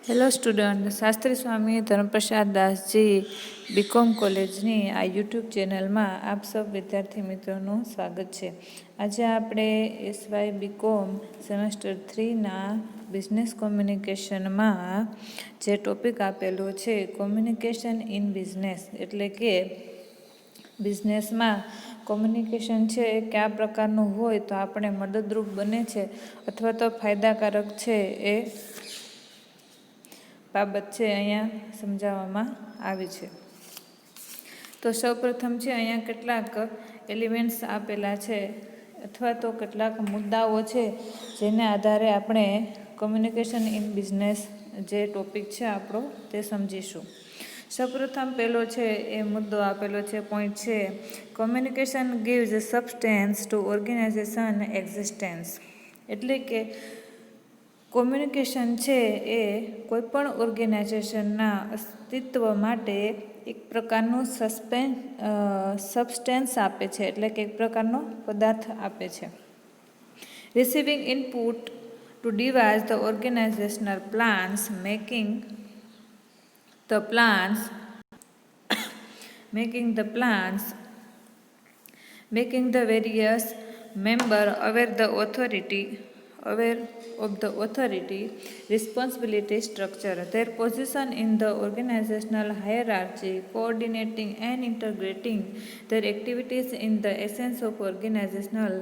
Hello student, Shastri Swami Dharmaprasad દાસજી BCom કોલેજની આ YouTube ચેનલમાં આપ સૌ વિદ્યાર્થી મિત્રોનું સ્વાગત છે. આજે આપણે એસવાય બીકોમ સેમેસ્ટર 3ના બિઝનેસ કોમ્યુનિકેશનમાં જે ટોપિક આપેલો છે કોમ્યુનિકેશન ઇન બિઝનેસ, એટલે કે બિઝનેસમાં કોમ્યુનિકેશન છે એ કયા પ્રકારનું હોય તો આપણે મદદરૂપ બને છે અથવા તો ફાયદાકારક છે એ બાબત છે અહીંયા સમજાવવામાં આવી છે. તો સૌપ્રથમ છે અહીંયા કેટલાક એલિમેન્ટ્સ આપેલા છે અથવા તો કેટલાક મુદ્દાઓ છે જેને આધારે આપણે કોમ્યુનિકેશન ઇન બિઝનેસ જે ટોપિક છે આપણો તે સમજીશું. સૌપ્રથમ પહેલો છે એ મુદ્દો આપેલો છે, પોઈન્ટ છે communication gives substance to organisation existence. એટલે કે કોમ્યુનિકેશન છે એ કોઈપણ ઓર્ગેનાઇઝેશનના અસ્તિત્વ માટે એક પ્રકારનું સબસ્ટેન્સ આપે છે, એટલે કે એક પ્રકારનો પદાર્થ આપે છે. Receiving input to devise the organisational plans, making the various member aware of the authority, responsibility structure, their position in the organizational hierarchy, coordinating and integrating their activities in the essence of organizational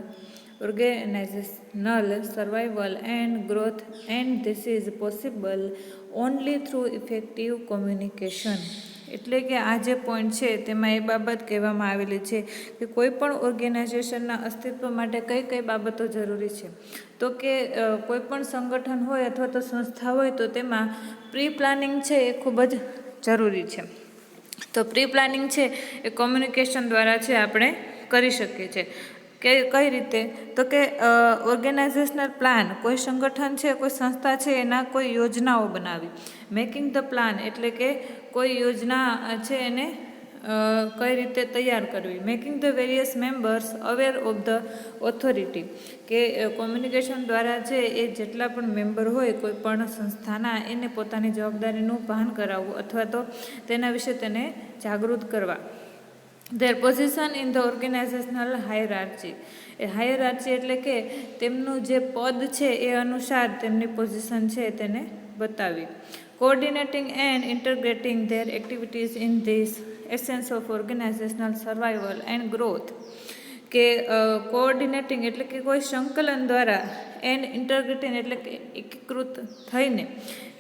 survival and growth, and this is possible only through effective communication. એટલે કે આ જે point છે તેમાં એ બાબત કહેવામાં આવેલી છે કે કોઈ પણ ઓર્ગેનાઇઝેશનના અસ્તિત્વ માટે કઈ કઈ બાબતો જરૂરી છે. તો કે કોઈ પણ સંગઠન હોય અથવા તો સંસ્થા હોય તો તેમાં પ્રી પ્લાનિંગ છે એ ખૂબ જ જરૂરી છે. તો પ્રી પ્લાનિંગ છે એ કોમ્યુનિકેશન દ્વારા છે આપણે કરી શકીએ છીએ. કે કઈ રીતે? તો કે ઓર્ગેનાઇઝેશનલ પ્લાન, કોઈ સંગઠન છે, કોઈ સંસ્થા છે એના કોઈ યોજનાઓ બનાવી. મેકિંગ ધ પ્લાન એટલે કે કોઈ યોજના છે એને કઈ રીતે તૈયાર કરવી. Making the various members aware of the authority, કે કોમ્યુનિકેશન દ્વારા છે એ જેટલા પણ મેમ્બર હોય કોઈ પણ સંસ્થાના એને પોતાની જવાબદારીનું ભાન કરાવવું અથવા તો તેના વિશે તેને જાગૃત કરવા. Their position in the organisational hierarchy, એ હાયરાર્ચી એટલે કે તેમનું જે પદ છે એ અનુસાર તેમની પોઝિશન છે તેને બતાવી. Coordinating and integrating their activities in this essence of organisational survival and growth, કે કોઓર્ડિનેટિંગ એટલે કે કોઈ સંકલન દ્વારા, એન્ડ ઇન્ટરગ્રેટિંગ એટલે કે એકીકૃત થઈને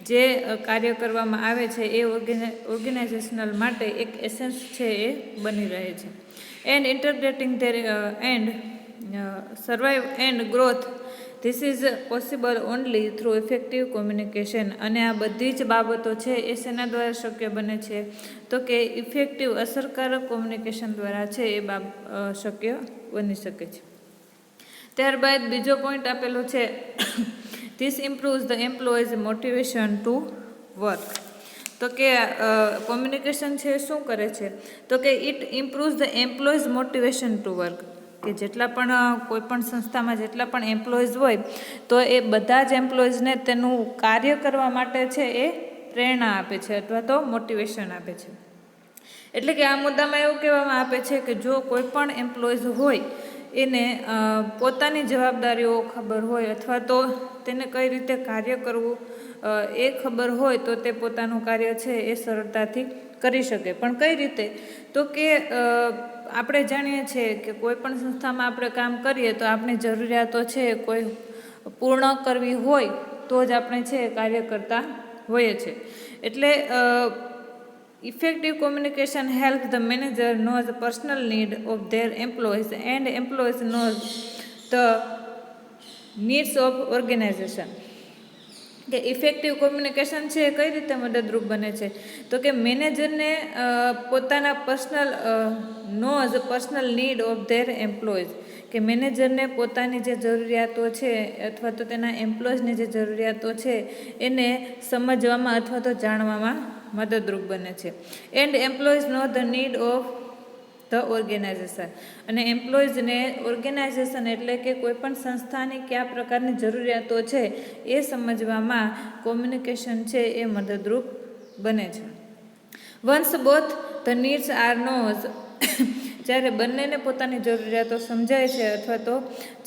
જે કાર્ય કરવામાં આવે છે એ ઓર્ગેનાઇઝેશનલ માટે એક એસેન્સ છે એ બની રહે છે. And integrating their and survive and growth, this is possible only through effective communication. અને આ બધી જ બાબતો છે એ શેના દ્વારા શક્ય બને છે? તો કે ઇફેક્ટિવ અસરકારક કોમ્યુનિકેશન દ્વારા છે એ શક્ય બની શકે છે. ત્યારબાદ બીજો પોઈન્ટ આપેલો છે this improves the employees motivation to work. તો કે કોમ્યુનિકેશન છે શું કરે છે? તો કે it improves the employees motivation to work, કે જેટલા પણ કોઈ પણ સંસ્થામાં જેટલા પણ એમ્પ્લોઈઝ હોય તો એ બધા જ એમ્પ્લોઈઝને તેનું કાર્ય કરવા માટે છે એ પ્રેરણા આપે છે અથવા તો મોટિવેશન આપે છે. એટલે કે આ મુદ્દામાં એવું કહેવામાં આવે છે કે જો કોઈ પણ એમ્પ્લોઈઝ હોય એને પોતાની જવાબદારીઓ ખબર હોય અથવા તો તેને કઈ રીતે કાર્ય કરવું એ ખબર હોય તો તે પોતાનું કાર્ય છે એ સરળતાથી કરી શકે. પણ કઈ રીતે? તો કે આપણે જાણીએ છીએ કે કોઈ પણ સંસ્થામાં આપણે કામ કરીએ તો આપણી જરૂરિયાતો છે કોઈ પૂર્ણ કરવી હોય તો જ આપણે છે કાર્ય કરતા હોઈએ છીએ. એટલે effective communication helps the manager know the personal need of their employees and employees know the needs of organization. કે ઇફેક્ટિવ કોમ્યુનિકેશન છે એ કઈ રીતે મદદરૂપ બને છે? તો કે મેનેજરને પોતાના personal need of their employees, કે મેનેજરને પોતાની જે જરૂરિયાતો છે અથવા તો તેના એમ્પ્લોઈઝની જે જરૂરિયાતો છે એને સમજવામાં અથવા તો જાણવામાં મદદરૂપ બને છે. And employees know the need of the organisation. અને એમ્પ્લોઈઝને ઓર્ગેનાઇઝેશન એટલે કે કોઈપણ સંસ્થાની કયા પ્રકારની જરૂરિયાતો છે એ સમજવામાં કોમ્યુનિકેશન છે એ મદદરૂપ બને છે. Once both the needs are knows જ્યારે બંનેને પોતાની જરૂરિયાતો સમજાય છે અથવા તો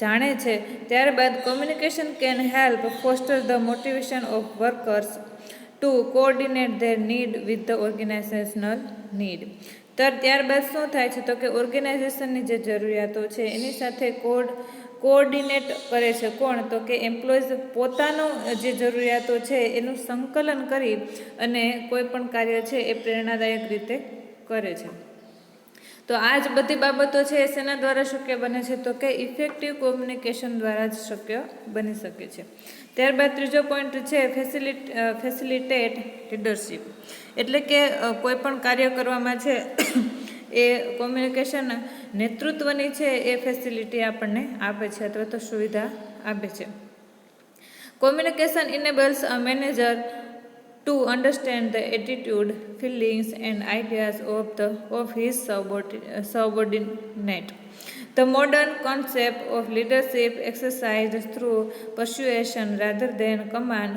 જાણે છે, ત્યારબાદ communication can help foster the motivation of workers to coordinate their need with the organisational need. ત્યારબાદ શું થાય છે તો કે ઓર્ગેનાઇઝેશનની જે જરૂરિયાતો છે એની સાથે કોઓર્ડિનેટ કરે છે કોણ તો કે એમ્પ્લોઈઝ પોતાનો જે જરૂરિયાતો છે એનું સંકલન કરી અને કોઈ પણ કાર્ય છે એ પ્રેરણાદાયક રીતે કરે છે. તો આ જ બધી બાબતો છે એ શેના દ્વારા શક્ય બને છે તો કે ઇફેક્ટિવ કોમ્યુનિકેશન દ્વારા જ શક્ય બની શકે છે. ત્યારબાદ ત્રીજો પોઈન્ટ છે ફેસિલિટેટ લીડરશીપ. એટલે કે કોઈ પણ કાર્ય કરવામાં છે એ કોમ્યુનિકેશન નેતૃત્વની છે એ ફેસિલિટી આપણને આપે છે અથવા તો સુવિધા આપે છે. Communication ઇનેબલ્સ a manager to understand the attitude, feelings and ideas of his subordinate. The modern concept of leadership exercised through persuasion rather than command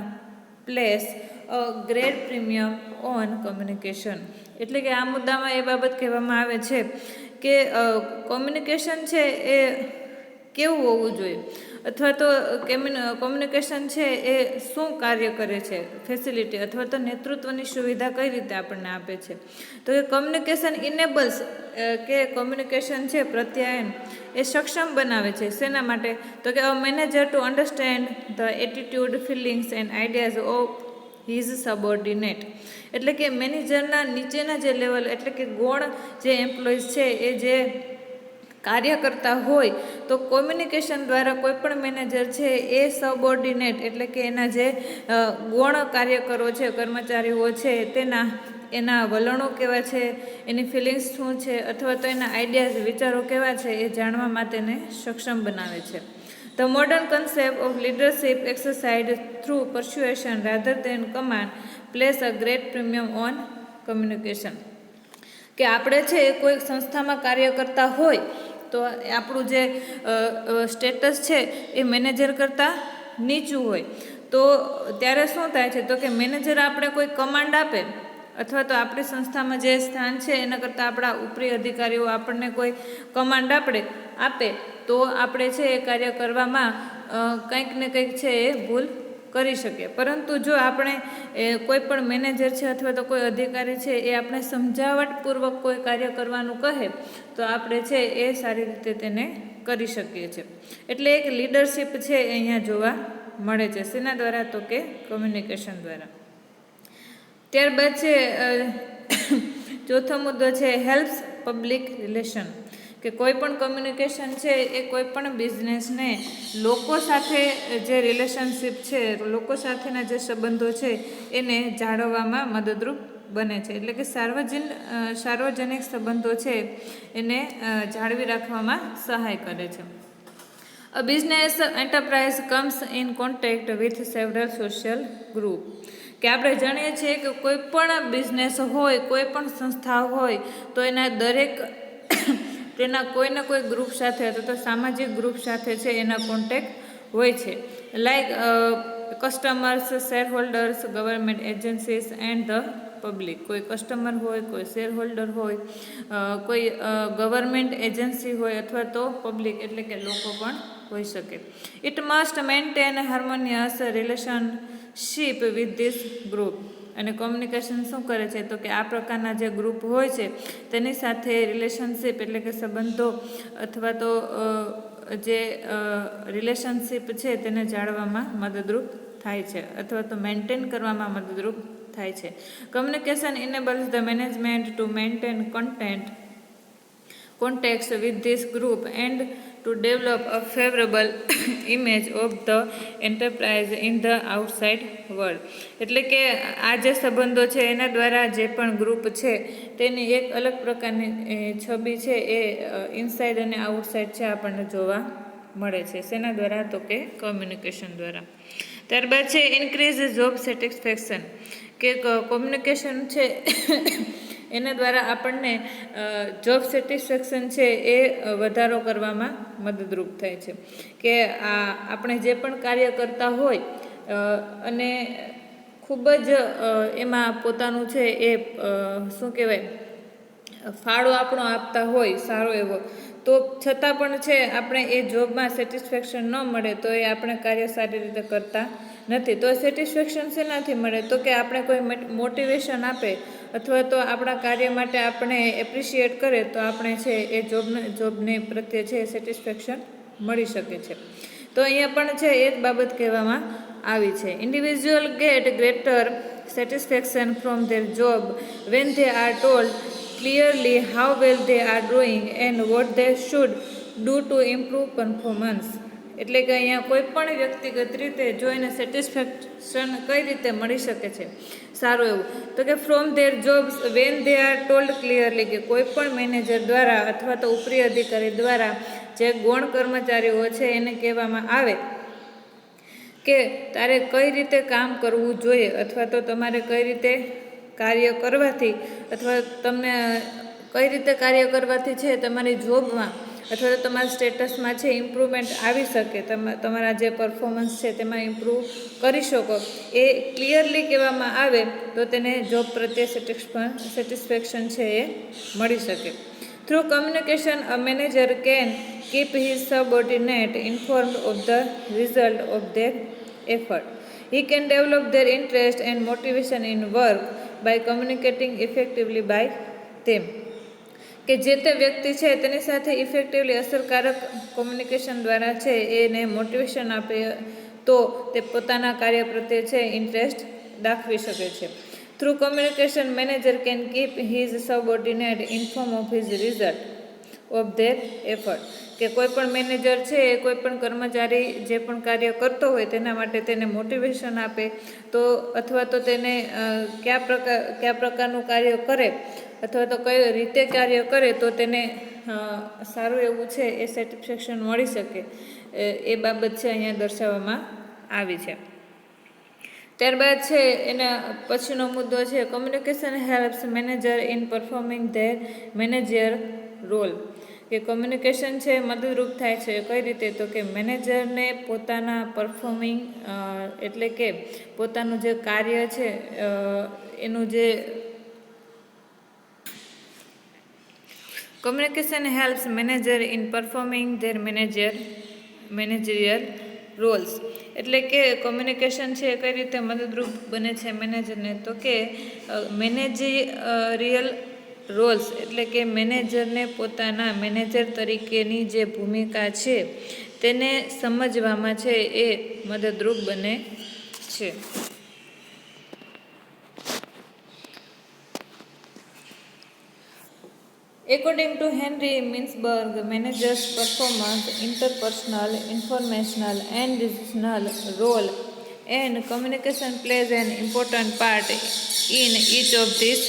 place a great premium on communication. એટલે કે આ મુદ્દામાં એ બાબત કહેવામાં આવે છે કે કોમ્યુનિકેશન છે એ કેવું હોવું જોઈએ અથવા તો કોમ્યુનિકેશન છે એ શું કાર્ય કરે છે, ફેસિલિટી અથવા તો નેતૃત્વની સુવિધા કઈ રીતે આપણને આપે છે. તો કે કોમ્યુનિકેશન ઇનેબલ્સ કે કોમ્યુનિકેશન છે પ્રત્યાયન એ સક્ષમ બનાવે છે. શેના માટે તો કે a manager to understand the attitude, feelings and ideas of his subordinate. એટલે કે મેનેજરના નીચેના જે લેવલ એટલે કે ગૌણ જે એમ્પ્લોઈઝ છે એ જે કાર્ય કરતા હોય તો કોમ્યુનિકેશન દ્વારા કોઈ પણ મેનેજર છે એ સબઓર્ડિનેટ એટલે કે એના જે ગૌણ કાર્યકરો છે, કર્મચારીઓ છે એના વલણો કેવા છે, એની ફિલિંગ્સ શું છે અથવા તો એના આઈડિયાઝ, વિચારો કેવા છે એ જાણવા માટેને સક્ષમ બનાવે છે. The modern concept of leadership exercise through persuasion rather than command place a great premium on communication. કે આપણે છે કોઈ સંસ્થામાં કાર્ય કરતા હોય તો આપણું જે સ્ટેટસ છે એ મેનેજર કરતાં નીચું હોય તો ત્યારે શું થાય છે તો કે મેનેજર આપણે કોઈ કમાન્ડ આપે અથવા તો આપણી સંસ્થામાં જે સ્થાન છે એના કરતાં આપણા ઉપરી અધિકારીઓ આપણને કોઈ કમાન્ડ આપે તો આપણે છે એ કાર્ય કરવામાં કંઈક ને કંઈક છે એ ભૂલ કરી શકીએ. પરંતુ જો આપણે કોઈ પણ મેનેજર છે અથવા તો કોઈ અધિકારી છે એ આપણે સમજાવટપૂર્વક કોઈ કાર્ય કરવાનું કહે તો આપણે છે એ સારી રીતે તેને કરી શકીએ છીએ. એટલે એક લીડરશિપ છે એ અહીંયા જોવા મળે છે. શેના દ્વારા તો કે કોમ્યુનિકેશન દ્વારા. ત્યારબાદ છે ચોથો મુદ્દો છે હેલ્પ્સ પબ્લિક રિલેશન. કે કોઈ પણ કોમ્યુનિકેશન છે એ કોઈ પણ બિઝનેસને લોકો સાથે જે રિલેશનશિપ છે, લોકો સાથેના જે સંબંધો છે એને જાળવવામાં મદદરૂપ બને છે. એટલે કે સાર્વજનિક સંબંધો છે એને જાળવી રાખવામાં સહાય કરે છે. A business enterprise comes in contact with several social group. કે આપણે જાણીએ છીએ કે કોઈ પણ બિઝનેસ હોય, કોઈ પણ સંસ્થા હોય તો એના દરેક તેના કોઈને કોઈ ગ્રુપ સાથે અથવા તો સામાજિક ગ્રુપ સાથે છે એના કોન્ટેક્ટ હોય છે. Like customers, share holders, government agencies and the public. કોઈ કસ્ટમર હોય, કોઈ શેર હોલ્ડર હોય, કોઈ ગવર્મેન્ટ એજન્સી હોય અથવા તો પબ્લિક એટલે કે લોકો પણ હોઈ શકે. It must maintain harmonious relationship with this group. અને કોમ્યુનિકેશન શું કરે છે તો કે આ પ્રકારના જે ગ્રુપ હોય છે તેની સાથે રિલેશનશિપ એટલે કે સંબંધો અથવા તો જે રિલેશનશિપ છે તેને જાળવવામાં મદદરૂપ થાય છે અથવા તો મેન્ટેન કરવામાં મદદરૂપ થાય છે. Communication ઇનેબલ્સ the management to maintain contacts with this group and to develop a favorable image of the enterprise in the outside world. એટલે કે આ જે સંબંધો છે એના દ્વારા જે પણ ગ્રુપ છે તેની એક અલગ પ્રકારની છબી છે એ ઇનસાઇડ અને આઉટસાઇડ છે આપણને જોવા મળે છે. શેના દ્વારા તો કે કોમ્યુનિકેશન દ્વારા. ત્યારબાદ છે ઇન્ક્રીઝ જોબ સેટિસ્ફેક્શન. કે કોમ્યુનિકેશન છે એના દ્વારા આપણને જોબ સેટિસ્ફેક્શન છે એ વધારો કરવામાં મદદરૂપ થાય છે. કે આપણે જે પણ કાર્ય કરતા હોય અને ખૂબ જ એમાં પોતાનું છે એ શું કહેવાય ફાળો આપણો આપતા હોય સારો એવો, તો છતાં પણ છે આપણે એ જોબમાં સેટિસ્ફેક્શન ન મળે તો એ આપણે કાર્ય સારી રીતે કરતા નથી. તો સેટિસ્ફેક્શન શેનાથી મળે? તો કે આપણે કોઈ મોટિવેશન આપે અથવા તો આપણા કાર્ય માટે આપણે એપ્રિશિએટ કરે તો આપણે છે એ જોબને પ્રત્યે છે સેટિસ્ફેક્શન મળી શકે છે. તો અહીંયા પણ છે એ જ બાબત કહેવામાં આવી છે. Individual get greater satisfaction from their job when they are told clearly how well they are doing and what they should do to improve performance. એટલે કે અહીંયા કોઈ પણ વ્યક્તિગત રીતે જોઈને સેટિસ્ફેક્શન કઈ રીતે મળી શકે છે સારું એવું, તો કે from there jobs van they are told clearly, કે કોઈ પણ મેનેજર દ્વારા અથવા તો ઉપરી અધિકારી દ્વારા જે ગૌણ કર્મચારીઓ છે એને કહેવામાં આવે કે તારે કઈ રીતે કામ કરવું જોઈએ અથવા તો તમારે કઈ રીતે કાર્ય કરવાથી અથવા તમને કઈ રીતે કાર્ય કરવાથી છે તમારી જોબમાં અથવા તો તમારા સ્ટેટસમાં છે ઇમ્પ્રુવમેન્ટ આવી શકે, તમારા જે પરફોર્મન્સ છે તેમાં ઇમ્પ્રૂવ કરી શકો, એ ક્લિયરલી કહેવામાં આવે તો તેને જોબ પ્રત્યે સેટિસ્ફેક્શન છે એ મળી શકે. Through communication a manager can keep his subordinate informed of the result of their effort. He can develop their interest and motivation in work by communicating effectively by them. કે જે તે વ્યક્તિ છે તેની સાથે ઇફેક્ટિવલી અસરકારક કોમ્યુનિકેશન દ્વારા છે એને મોટિવેશન આપે તો તે પોતાના કાર્ય પ્રત્યે છે ઇન્ટરેસ્ટ દાખવી શકે છે. Through communication manager can keep his subordinate inform of his result of their effort. કે કોઈ પણ મેનેજર છે એ કોઈ પણ કર્મચારી જે પણ કાર્ય કરતો હોય તેના માટે તેને મોટિવેશન આપે તો અથવા તો તેને કયા પ્રકારનું કાર્ય કરે અથવા તો કઈ રીતે કાર્ય કરે તો તેને સારું એવું છે એ સેટિસ્ફેક્શન મળી શકે, એ બાબત છે અહીંયા દર્શાવવામાં આવી છે. ત્યારબાદ છે એના પછીનો મુદ્દો છે communication helps manager in performing their manager role. કે કોમ્યુનિકેશન છે મદદરૂપ થાય છે કઈ રીતે? તો કે મેનેજરને પોતાના પરફોર્મિંગ એટલે કે પોતાનું જે કાર્ય છે એનું જે communication helps manager in performing there managerial Rolls. એટલે કે કોમ્યુનિકેશન છે કઈ રીતે મદદરૂપ બને છે મેનેજરને? તો કે મેનેજરિયલ રોલ્સ એટલે કે મેનેજરને પોતાના મેનેજર તરીકેની જે ભૂમિકા છે તેને સમજવામાં છે એ મદદરૂપ બને છે. According to Henry Mintzberg, managers' performance, interpersonal, informational, and decisional role and communication plays an important part in each of these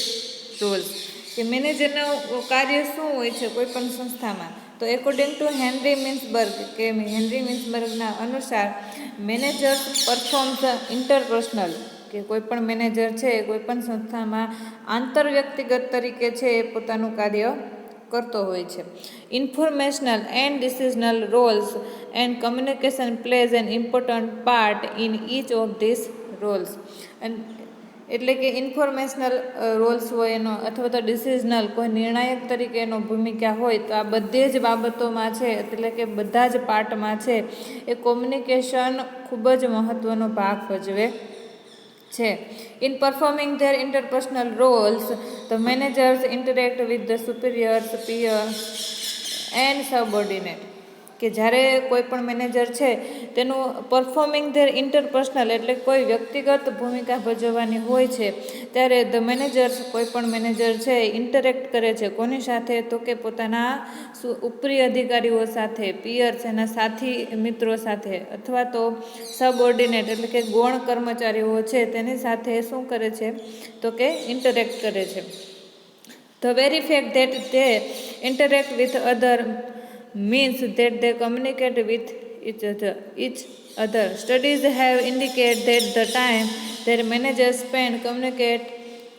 roles. કે મેનેજરનું કાર્ય શું હોય છે કોઈ પણ સંસ્થામાં? તો એકોર્ડિંગ ટુ હેનરી મિન્સબર્ગ, કે હેનરી મિન્સબર્ગના અનુસાર મેનેજર્સ પરફોર્મ્સ ઇન્ટરપર્સનલ, કે કોઈ પણ મેનેજર છે કોઈ પણ સંસ્થામાં આંતરવ્યક્તિગત તરીકે છે એ પોતાનું કાર્ય કરતો હોય છે. Informational and decisional roles and communication plays an important part in each of this roles. એટલે કે ઇન્ફોર્મેશનલ રોલ્સ હોય એનો અથવા તો ડિસિઝનલ કોઈ નિર્ણાયક તરીકે એનો ભૂમિકા હોય તો આ બધી જ બાબતોમાં છે એટલે કે બધા જ પાર્ટમાં છે એ કોમ્યુનિકેશન ખૂબ જ મહત્ત્વનો ભાગ ભજવે છે. In performing their interpersonal roles, the managers interact with the superiors, peers and subordinate. કે જ્યારે કોઈ પણ મેનેજર છે તેનું પરફોર્મિંગ ધેર ઇન્ટરપર્સનલ એટલે કોઈ વ્યક્તિગત ભૂમિકા ભજવવાની હોય છે ત્યારે ધ મેનેજર્સ કોઈ પણ મેનેજર છે ઇન્ટરેક્ટ કરે છે કોની સાથે? તો કે પોતાના ઉપરી અધિકારીઓ સાથે, પિયર્સ એના સાથી મિત્રો સાથે અથવા તો સબઓર્ડિનેટ એટલે કે ગૌણ કર્મચારીઓ છે તેની સાથે શું કરે છે? તો કે ઇન્ટરેક્ટ કરે છે. The very fact that they interact with other means that they communicate with each other. Studies have indicated that the time their managers spend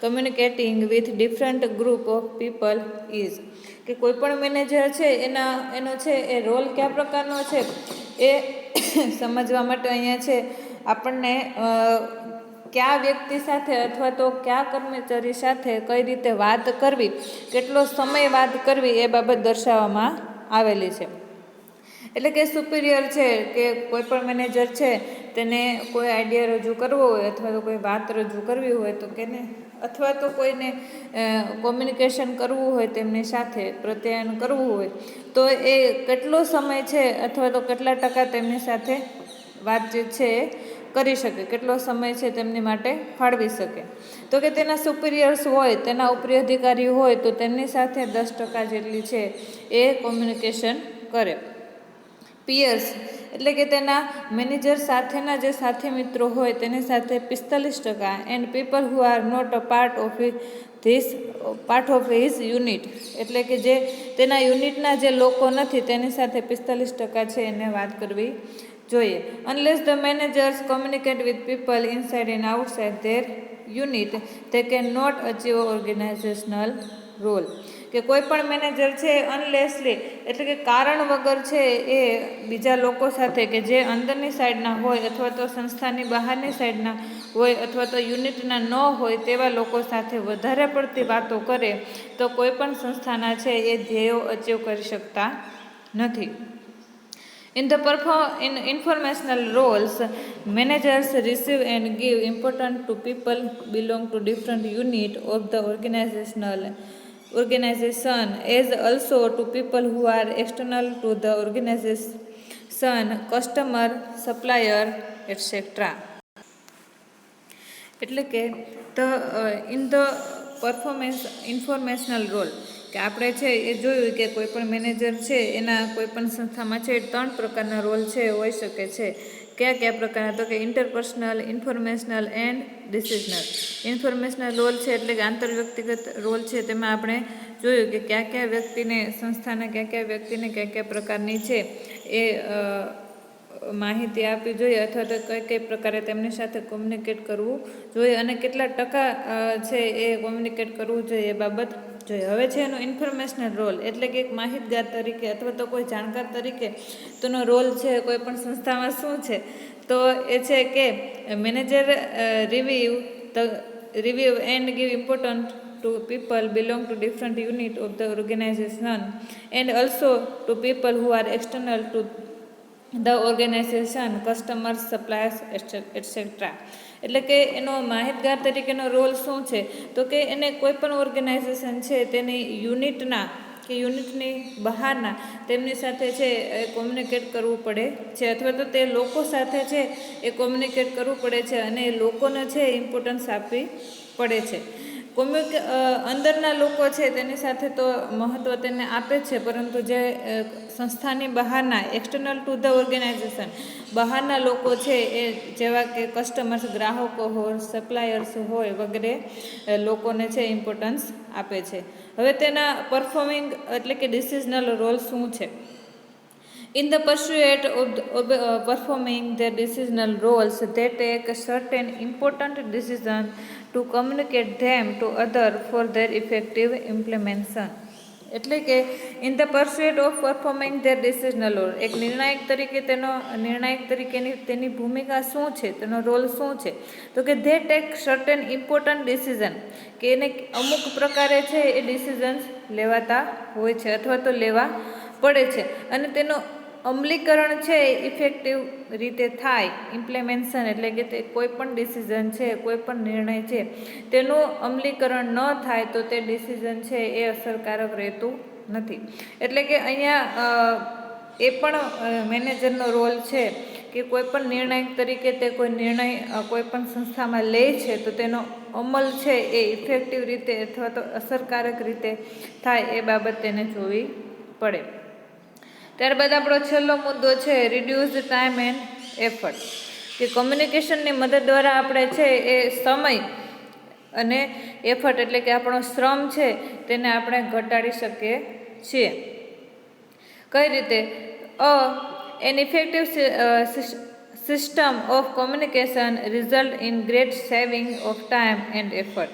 communicating with different group of people is, કે કોઈ પણ manager છે એનો છે એ role કયા પ્રકારનો છે એ સમજવા માટે અહીંયા છે આપણને કયા વ્યક્તિ સાથે અથવા તો કયા કર્મચારી સાથે કઈ રીતે વાત કરવી, કેટલો સમય વાત કરવી એ બાબત દર્શાવવામાં આવેલી છે. એટલે કે સુપિરિયર છે કે કોઈ પણ મેનેજર છે તેને કોઈ આઈડિયા રજૂ કરવો હોય અથવા તો કોઈ વાત રજૂ કરવી હોય તો કેને અથવા તો કોઈને કોમ્યુનિકેશન કરવું હોય તેમની સાથે પ્રત્યાયન કરવું હોય તો એ કેટલો સમય છે અથવા તો કેટલા ટકા તેમની સાથે વાતચીત છે એ કરી શકે, કેટલો સમય છે તેમની માટે ફાળવી શકે. તો કે તેના સુપિરિયર્સ હોય, તેના ઉપરી અધિકારી હોય તો તેમની સાથે 10% જેટલી છે એ કોમ્યુનિકેશન કરે. પિયર્સ એટલે કે તેના મેનેજર સાથેના જે સાથી મિત્રો હોય તેની સાથે 45%, and people who are not a part of his unit એટલે કે જે તેના યુનિટના જે લોકો નથી તેની સાથે 45% છે એને વાત કરવી જોઈએ. Unless the managers communicate with people inside and outside their unit તે can not achieve organisational role, કે કોઈ પણ મેનેજર છે અનલેસલી એટલે કે કારણ વગર છે એ બીજા લોકો સાથે કે જે અંદરની સાઈડના હોય અથવા તો સંસ્થાની બહારની સાઈડના હોય અથવા તો યુનિટના ન હોય તેવા લોકો સાથે વધારે પડતી વાતો કરે તો કોઈ પણ સંસ્થાના છે એ ધ્યેયો અચીવ કરી શકતા નથી. In informational roles, managers receive and give importance to people belong to different units of the organization as also to people who are external to the organization, customer, supplier, etc. એટલે કે in the performance ઇન્ફોર્મેશનલ role, કે આપણે છે એ જોયું કે કોઈ પણ manager છે એના કોઈ પણ સંસ્થામાં છે 3 પ્રકારના રોલ છે હોઈ શકે છે. કયા પ્રકારના, તો કે ઇન્ટરપર્સનલ, ઇન્ફોર્મેશનલ એન્ડ ડિસિઝનલ. ઇન્ફોર્મેશનલ રોલ છે એટલે કે આંતરવ્યક્તિગત રોલ છે, તેમાં આપણે જોયું કે કયા વ્યક્તિને સંસ્થાના કયા વ્યક્તિને કયા પ્રકારની છે એ માહિતી આપવી જોઈએ અથવા તો કઈ પ્રકારે તેમની સાથે કોમ્યુનિકેટ કરવું જોઈએ અને કેટલા ટકા છે એ કોમ્યુનિકેટ કરવું જોઈએ એ બાબત જોઈએ. હવે છે એનો ઇન્ફોર્મેશનલ રોલ એટલે કે એક માહિતગાર તરીકે અથવા તો કોઈ જાણકાર તરીકે તેનો રોલ છે કોઈ પણ સંસ્થામાં શું છે, તો એ છે કે manager review and give important to people belong to different unit of the organization and also to people who are external to the organization, customers, suppliers, etc. એટલે કે એનો માહિતગાર તરીકેનો રોલ શું છે, તો કે એને કોઈ પણ ઓર્ગેનાઇઝેશન છે તેની યુનિટના કે યુનિટની બહારના તેમની સાથે છે એ કોમ્યુનિકેટ કરવું પડે છે અથવા તો તે લોકો સાથે છે એ કોમ્યુનિકેટ કરવું પડે છે અને એ લોકોને છે ઇમ્પોર્ટન્સ આપવી પડે છે. અંદરના લોકો છે તેની સાથે તો મહત્ત્વ તેને આપે છે, પરંતુ જે સંસ્થાની બહારના એક્સટર્નલ ટુ ધ ઓર્ગેનાઇઝેશન બહારના લોકો છે એ જેવા કે કસ્ટમર્સ, ગ્રાહકો હોય, સપ્લાયર્સ હોય વગેરે લોકોને છે ઇમ્પોર્ટન્સ આપે છે. હવે તેના પરફોર્મિંગ એટલે કે ડિસિઝનલ રોલ શું છે. In the pursuit of performing their decisional roles, they take certain important decisions to communicate them to others for their effective implementation. એટલે કે in the pursuit of performing their decisional role, એક નિર્ણાયક તરીકેની તેની ભૂમિકા શું છે, તેનો રોલ શું છે, તો કે they take certain important decision, કે એને અમુક પ્રકારે છે એ ડિસિઝન્સ લેવાતા હોય છે અથવા તો લેવા પડે છે અને તેનો અમલીકરણ છે એ ઇફેક્ટિવ રીતે થાય. ઇમ્પ્લિમેન્ટેશન એટલે કે તે કોઈ પણ ડિસિઝન છે, કોઈ પણ નિર્ણય છે તેનું અમલીકરણ ન થાય તો તે ડિસિઝન છે એ અસરકારક રહેતું નથી. એટલે કે અહીંયા એ પણ મેનેજરનો રોલ છે કે કોઈ પણ નિર્ણાયક તરીકે તે કોઈ નિર્ણય કોઈ પણ સંસ્થામાં લે છે તો તેનો અમલ છે એ ઇફેક્ટિવ રીતે અથવા તો અસરકારક રીતે થાય એ બાબત તેને જોવી પડે. ત્યારબાદ આપણો છેલ્લો મુદ્દો છે રિડ્યુસ ટાઈમ એન્ડ એફર્ટ, કે કમ્યુનિકેશનની મદદ દ્વારા આપણે છે એ સમય અને એફર્ટ એટલે કે આપણો શ્રમ છે તેને આપણે ઘટાડી શકીએ છીએ. કઈ રીતે? An effective system of communication result in great saving of time and effort,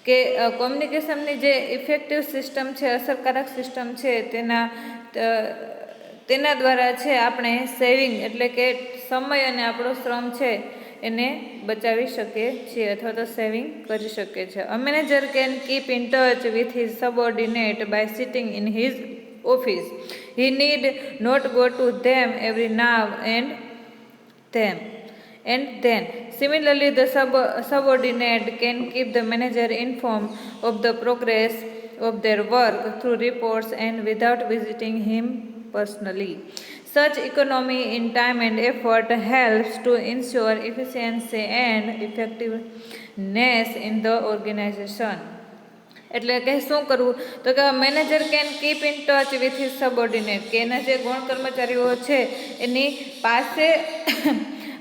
કે કોમ્યુનિકેશનની જે ઇફેક્ટિવ સિસ્ટમ છે, અસરકારક સિસ્ટમ છે, તેના દ્વારા છે આપણે સેવિંગ એટલે કે સમય અને આપણો શ્રમ છે એને બચાવી શકીએ છીએ અથવા તો સેવિંગ કરી શકીએ છીએ. A manager can keep in touch with his subordinate by sitting in his office. He need not go to them every now and then. Similarly, the subordinate can keep the manager informed of the progress of their work through reports and without visiting him personally. Such economy in time and effort helps to ensure efficiency and effectiveness in the organization. એટલે કે શું કરવું તો કે manager can keep in touch with his subordinate કે એના જે ગૌણ કર્મચારીઓ છે એની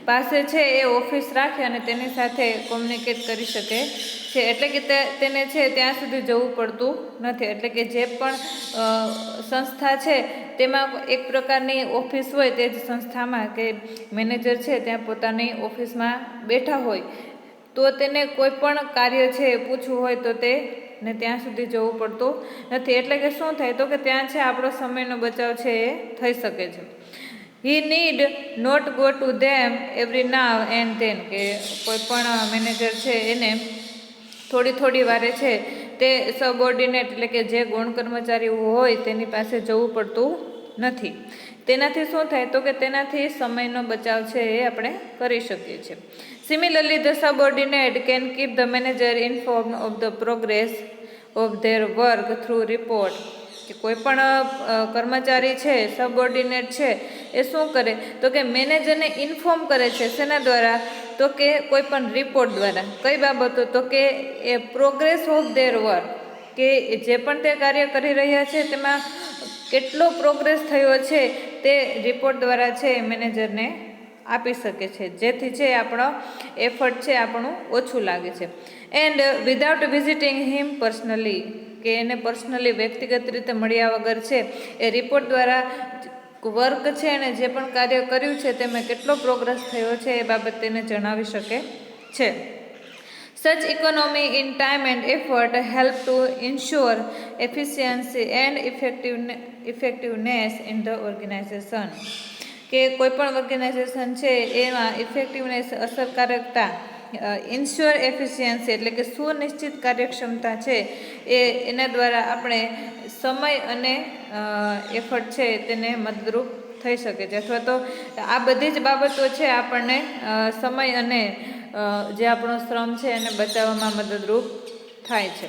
પાસે છે એ ઓફિસ રાખે અને તેની સાથે કોમ્યુનિકેટ કરી શકે છે. એટલે કે તેને છે ત્યાં સુધી જવું પડતું નથી. એટલે કે જે પણ સંસ્થા છે તેમાં એક પ્રકારની ઓફિસ હોય તે જ સંસ્થામાં કે મેનેજર છે ત્યાં પોતાની ઓફિસમાં બેઠા હોય તો તેને કોઈ પણ કાર્ય છે પૂછવું હોય તો તેને ત્યાં સુધી જવું પડતું નથી. એટલે કે શું થાય તો કે ત્યાં છે આપણો સમયનો બચાવ છે એ થઈ શકે છે. He need not go to them every now and then કે કોઈ પણ મેનેજર છે એને થોડી વારે છે તે સબઓર્ડિનેટ એટલે કે જે ગૌણ કર્મચારી હોય તેની પાસે જવું પડતું નથી. તેનાથી શું થાય તો કે તેનાથી સમયનો બચાવ છે એ આપણે કરી શકીએ છીએ. Similarly, the subordinate can keep the manager informed of the progress of their work through report. કે કોઈ પણ કર્મચારી છે સબઓર્ડિનેટ છે એ શું કરે તો કે મેનેજરને ઇન્ફોર્મ કરે છે શેના દ્વારા તો કે કોઈ પણ રિપોર્ટ દ્વારા. કઈ બાબતો તો કે એ પ્રોગ્રેસ ઓફ ધેર વર્ક કે જે પણ તે કાર્ય કરી રહ્યા છે તેમાં કેટલો પ્રોગ્રેસ થયો છે તે રિપોર્ટ દ્વારા છે મેનેજરને આપી શકે છે, જેથી છે આપણો એફર્ટ છે આપણું ઓછું લાગે છે. And without visiting him personally કે એને પર્સનલી વ્યક્તિગત રીતે મળ્યા વગર છે એ રિપોર્ટ દ્વારા વર્ક છે અને જે પણ કાર્ય કર્યું છે તેમાં કેટલો પ્રોગ્રેસ થયો છે એ બાબત તેને જણાવી શકે છે. Such economy in time and effort help to ensure efficiency and effectiveness in the organization. કે કોઈ પણ ઓર્ગેનાઇઝેશન છે એમાં ઇફેક્ટિવનેસ અસરકારકતા ઇન્શ્યોર એફિશિયન્સી એટલે કે સુનિશ્ચિત કાર્યક્ષમતા છે એના દ્વારા આપણે સમય અને એફર્ટ છે તેને મદદરૂપ થઈ શકે છે. અથવા તો આ બધી જ બાબતો છે આપણને સમય અને જે આપણો શ્રમ છે એને બચાવવામાં મદદરૂપ થાય છે.